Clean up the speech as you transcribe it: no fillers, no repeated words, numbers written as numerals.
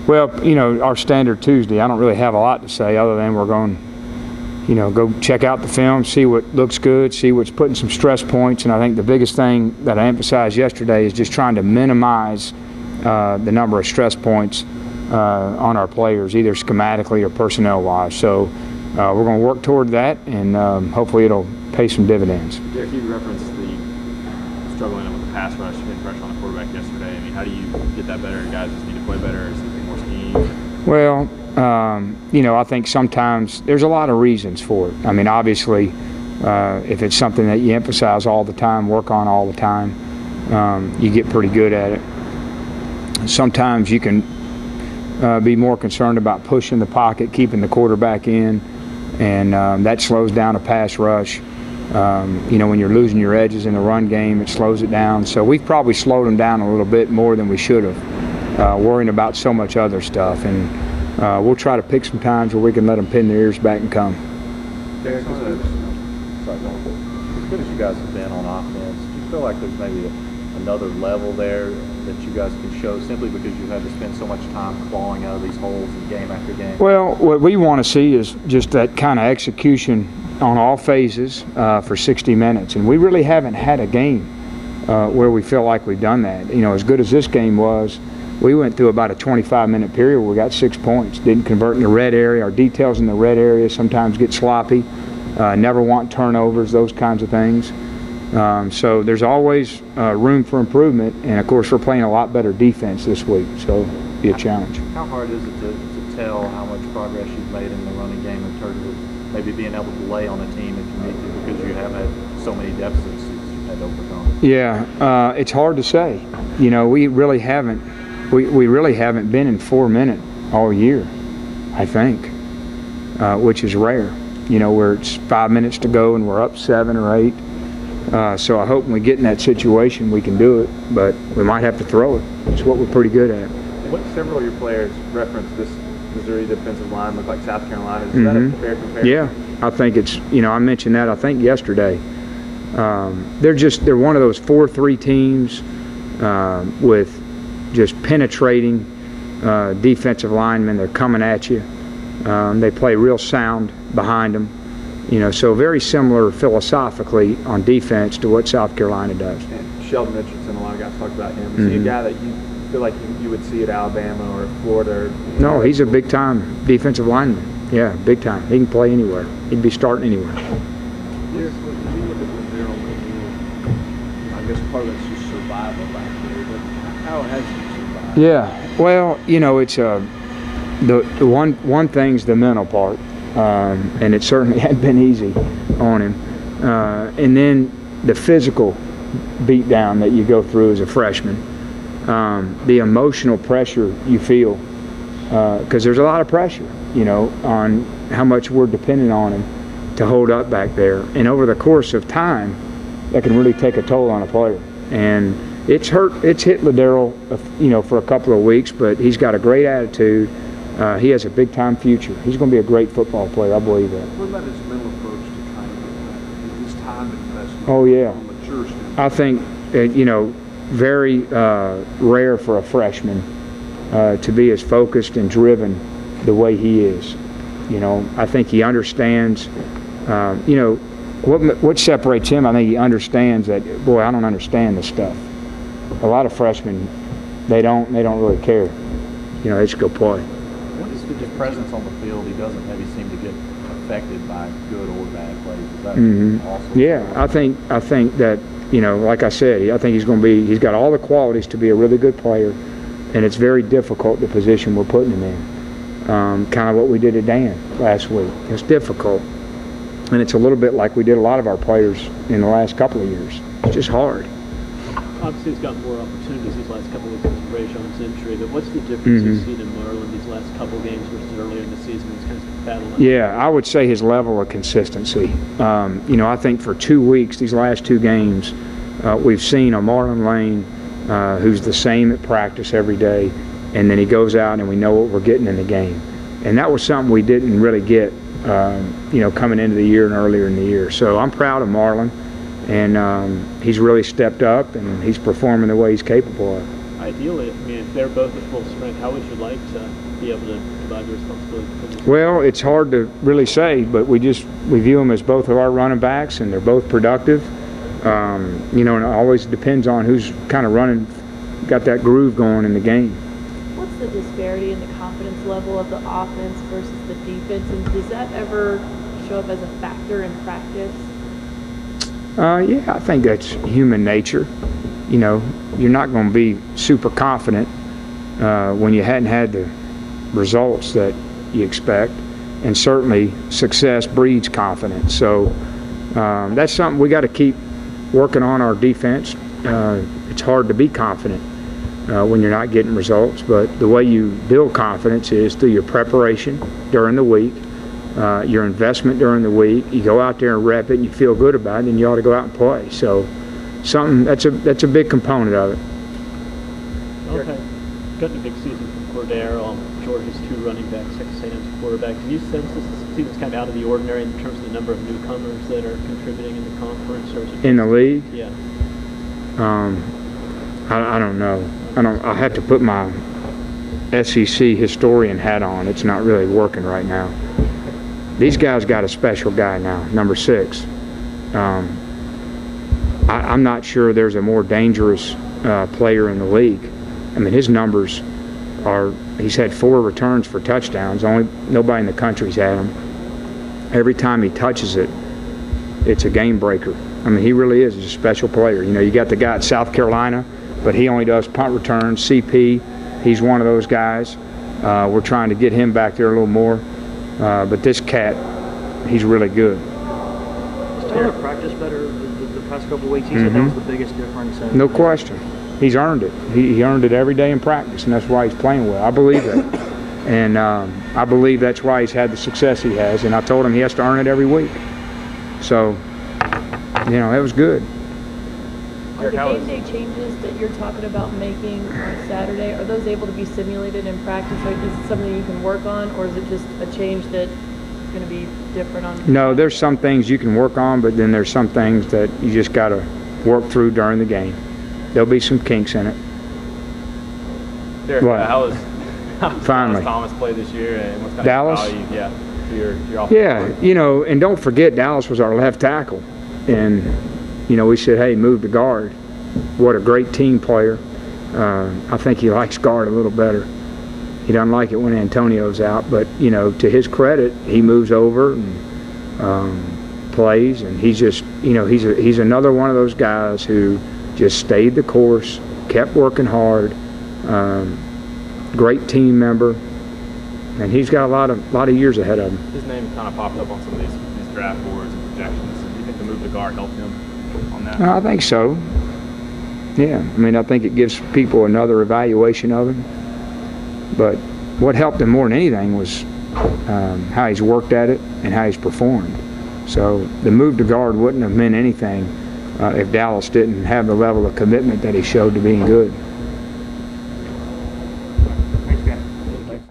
Well, you know, our standard Tuesday, I don't really have a lot to say other than we're going, you know, go check out the film, see what looks good, see what's putting some stress points. And I think the biggest thing that I emphasized yesterday is just trying to minimize the number of stress points on our players, either schematically or personnel-wise. So we're going to work toward that, and hopefully it'll pay some dividends. Derek, you referenced the struggling with the pass rush, getting pressure on the quarterback yesterday. I mean, how do you get that better? Guys just need to play better, or is it more scheme? Well, you know, I think sometimes there's a lot of reasons for it. I mean, obviously, if it's something that you emphasize all the time, work on all the time, you get pretty good at it. Sometimes you can be more concerned about pushing the pocket, keeping the quarterback in, and that slows down a pass rush. You know, when you're losing your edges in the run game, it slows it down. So we've probably slowed them down a little bit more than we should have, worrying about so much other stuff. And we'll try to pick some times where we can let them pin their ears back and come. Derek, as good as you guys have been on offense, do you feel like there's maybe another level there that you guys can show simply because you had to spend so much time clawing out of these holes in game after game? Well, what we want to see is just that kind of execution on all phases for 60 minutes. And we really haven't had a game where we feel like we've done that. You know, as good as this game was, we went through about a 25-minute period where we got 6 points, didn't convert in the red area. Our details in the red area sometimes get sloppy, never want turnovers, those kinds of things. So there's always room for improvement, and of course we're playing a lot better defense this week, so it'll be a challenge. How hard is it to tell how much progress you've made in the running game in terms of maybe being able to lay on a team if you need to, because you have had so many deficits that you've had to overcome? Yeah, it's hard to say. You know, we really haven't been in 4 minute all year, I think, which is rare. You know, where it's 5 minutes to go and we're up 7 or 8. So I hope when we get in that situation we can do it, but we might have to throw it. It's what we're pretty good at. What several of your players referenced this Missouri defensive line look like South Carolina. Is that a fair comparison? Yeah, I think it's, you know, I mentioned that I think yesterday. They're one of those 4-3 teams with just penetrating defensive linemen. They're coming at you. They play real sound behind them. You know, so very similar philosophically on defense to what South Carolina does. And Sheldon Richardson, a lot of guys talk about him. Is he a guy that you feel like you would see at Alabama or Florida? Or, no, he's a big-time defensive lineman. Yeah, big time. He can play anywhere. He'd be starting anywhere. Yes, but if you look at what Darryl, I guess part of that's just survival back there. But how has he survived? Yeah, well, you know, it's the one thing's the mental part. And it certainly hadn't been easy on him. And then the physical beat down that you go through as a freshman, the emotional pressure you feel, because there's a lot of pressure, you know, on how much we're dependent on him to hold up back there. And over the course of time, that can really take a toll on a player. And it's hit Ladero, you know, for a couple of weeks, but he's got a great attitude. He has a big-time future. He's going to be a great football player. I believe that. What about his mental approach to trying to get better? His time investment. Oh, yeah. From a mature standpoint. I think, you know, very rare for a freshman to be as focused and driven the way he is. You know, I think he understands, you know, what separates him, I think he understands that, boy, I don't understand this stuff. A lot of freshmen, they don't really care. You know, they just go play. His presence on the field, he doesn't maybe seem to get affected by good or bad plays. Is that awesome? Yeah, I think that, you know, like I said, I think he's got all the qualities to be a really good player, and it's very difficult the position we're putting him in. Kind of what we did at Dan last week. It's difficult, and it's a little bit like we did a lot of our players in the last couple of years. It's just hard. Obviously, he's gotten more opportunities these last couple of weeks with Rayshon's injury, but what's the difference you've seen in Marlon these last couple of games versus earlier in the season? He's kind of battling. Yeah, I would say his level of consistency. You know, I think for 2 weeks, these last 2 games, we've seen a Marlon Lane who's the same at practice every day, and then he goes out and we know what we're getting in the game. And that was something we didn't really get, you know, coming into the year and earlier in the year. So I'm proud of Marlon. And he's really stepped up, and he's performing the way he's capable of. Ideally, I mean, if they're both at full strength, how would you like to be able to divide the responsibility between the two? Well, it's hard to really say, but we view them as both of our running backs, and they're both productive. You know, and it always depends on who's kind of running, got that groove going in the game. What's the disparity in the confidence level of the offense versus the defense, and does that ever show up as a factor in practice? Yeah, I think that's human nature. You know, you're not going to be super confident when you hadn't had the results that you expect, and certainly success breeds confidence. So that's something we got to keep working on our defense. It's hard to be confident when you're not getting results, but the way you build confidence is through your preparation during the week, your investment during the week. You go out there and rep it and you feel good about it, and you ought to go out and play. So something that's a big component of it. Okay. Got a big season from Cordero, Georgia's 2 running backs, Texas A&M's quarterback. Do you sense this season's kind of out of the ordinary in terms of the number of newcomers that are contributing in the conference, or is it In the league? Yeah. I don't know. I have to put my SEC historian hat on. It's not really working right now. These guys got a special guy now, number 6. I'm not sure there's a more dangerous player in the league. I mean, his numbers are, he's had 4 returns for touchdowns. Nobody in the country's had them. Every time he touches it, it's a game breaker. I mean, he really is a special player. You know, you got the guy at South Carolina, but he only does punt returns. CP, he's one of those guys. We're trying to get him back there a little more. But this cat, he's really good. Has Taylor practiced better the past couple of weeks? He said that was the biggest difference. No question. He's earned it. He earned it every day in practice, and that's why he's playing well. I believe that. And I believe that's why he's had the success he has. And I told him he has to earn it every week. So, you know, it was good. Are the game day changes that you're talking about making on Saturday, are those able to be simulated in practice? Or is it something you can work on, or is it just a change that is going to be different on? No, there's some things you can work on, but then there's some things that you just got to work through during the game. There'll be some kinks in it. Derek, What? how was Finally. Thomas play this year, and what's kind Dallas? of value, to your offense? Yeah, you know, and don't forget Dallas was our left tackle. And, you know, we said, hey, move to guard. What a great team player. I think he likes guard a little better. He doesn't like it when Antonio's out, but, you know, to his credit, he moves over and plays, and he's just, you know, he's another one of those guys who just stayed the course, kept working hard, great team member, and he's got a lot of years ahead of him. His name kind of popped up on some of these draft boards and projections. Do you think the move to guard helped him on that? I think so. Yeah, I mean, I think it gives people another evaluation of him. But what helped him more than anything was how he's worked at it and how he's performed. So the move to guard wouldn't have meant anything if Dallas didn't have the level of commitment that he showed to being good.